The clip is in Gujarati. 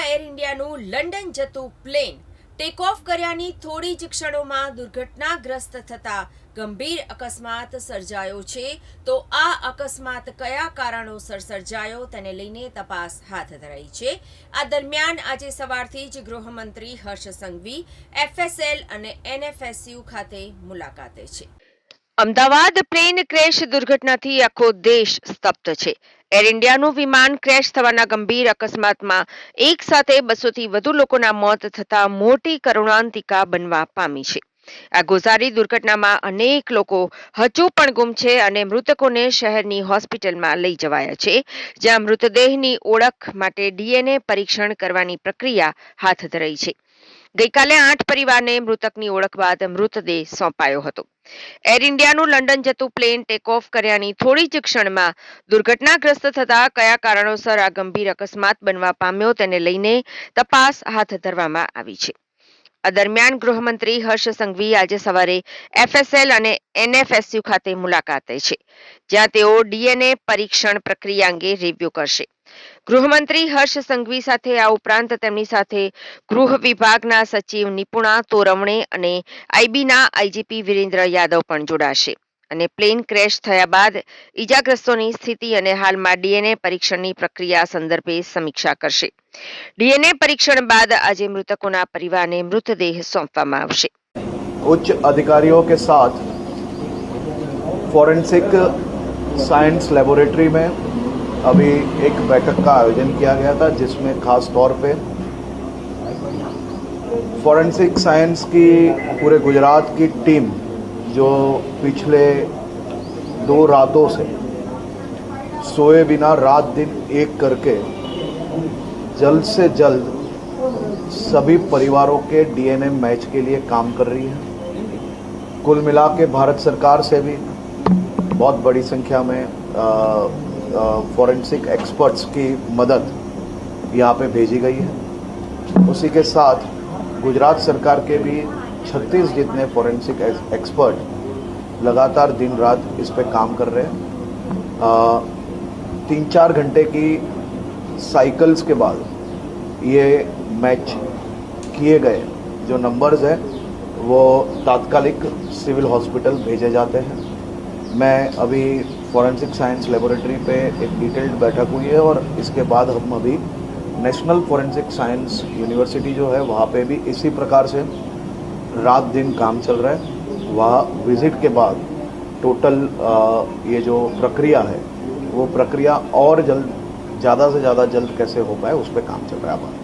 એર ઇન્ડિયાનું લંડન જતું પ્લેન ટેક ઓફ કર્યાની થોડી જ ક્ષણોમાં દુર્ઘટનાગ્રસ્ત થતા ગંભીર અકસ્માત સર્જાયો છે. તો આ અકસ્માત કયા કારણોસર સર્જાયો તેને લઈને તપાસ હાથ ધરાઈ છે. આ દરમિયાન આજે સવારથી જ ગૃહમંત્રી હર્ષ સંઘવી FSL અને NFSU ખાતે મુલાકાતે છે. અમદાવાદ પ્લેન ક્રેશ દુર્ઘટનાથી આખો દેશ સ્તબ્ધ છે. એર ઇન્ડિયાનું વિમાન ક્રેશ થવાના ગંભીર અકસ્માતમાં એક સાથે 200 થી વધુ લોકોના મોત થતા મોટી કરુણાંતિકા બનવા પામી છે. આ ગોઝારી દુર્ઘટનામાં અનેક લોકો હજુ પણ ગુમ છે અને મૃતકોને શહેરની હોસ્પિટલમાં લઈ જવાયા છે, જ્યાં મૃતદેહની ઓળખ માટે DNA પરીક્ષણ કરવાની પ્રક્રિયા હાથ ધરાઈ છે. ગઈકાલે 8 પરિવારને મૃતકની ઓળખ બાદ મૃતદેહ સોંપાયો હતો. એર ઇન્ડિયાનું લંડન જતું પ્લેન ટેક ઓફ કર્યાની થોડી જ ક્ષણમાં દુર્ઘટનાગ્રસ્ત થતા કયા કારણોસર આ ગંભીર અકસ્માત બનવા પામ્યો તેને લઈને તપાસ હાથ ધરવામાં આવી છે. આ દરમિયાન ગૃહમંત્રી હર્ષ સંઘવી આજે સવારે FSL અને NFSU ખાતે મુલાકાતે છે, જ્યાં તેઓ DNA પરીક્ષણ પ્રક્રિયા અંગે રિવ્યુ કરશે. ગૃહમંત્રી હર્ષ સંઘવી સાથે આ ઉપરાંત તેમની સાથે ગૃહ વિભાગના સચિવ નિપુણા તોરવણે અને IBના IGP વિરેન્દ્ર યાદવ પણ જોડાશે અને પ્લેન ક્રેશ થયા બાદ ઈજાગ્રસ્તોની સ્થિતિ અને હાલમાં DNA પરીક્ષણની પ્રક્રિયા સંદર્ભે સમીક્ષા કરશે. DNA પરીક્ષણ બાદ આજે મૃતકોના પરિવારને મૃતદેહ સોંપવામાં આવશે. उच्च अधिकारियों के साथ फॉरेंसिक साइंस लेबोरेटरी में अभी एक बैठक का आयोजन किया गया था, जिसमें खास तौर पे फॉरेंसिक साइंस की पूरे गुजरात की टीम जो पिछले 2 रातों से सोए बिना रात दिन एक करके जल्द से जल्द सभी परिवारों के DNA मैच के लिए काम कर रही है. कुल मिला के भारत सरकार से भी बहुत बड़ी संख्या में फॉरेंसिक एक्सपर्ट्स की मदद यहाँ पे भेजी गई है. उसी के साथ गुजरात सरकार के भी 36 जितने फॉरेंसिक एक्सपर्ट लगातार दिन रात इस पे काम कर रहे हैं. 3-4 घंटे की साइकिल्स के बाद ये मैच किए गए जो नंबर्स हैं वो तात्कालिक सिविल हॉस्पिटल भेजे जाते हैं. मैं अभी फॉरेंसिक साइंस लेबोरेटरी पे एक डिटेल्ड बैठक हुई है और इसके बाद हम अभी नेशनल फॉरेंसिक साइंस यूनिवर्सिटी जो है वहाँ पे भी इसी प्रकार से रात दिन काम चल रहा है. वहाँ विज़िट के बाद टोटल ये जो प्रक्रिया है वो प्रक्रिया और ज़्यादा से ज़्यादा जल्द कैसे हो पाए उस पर काम चल रहा है.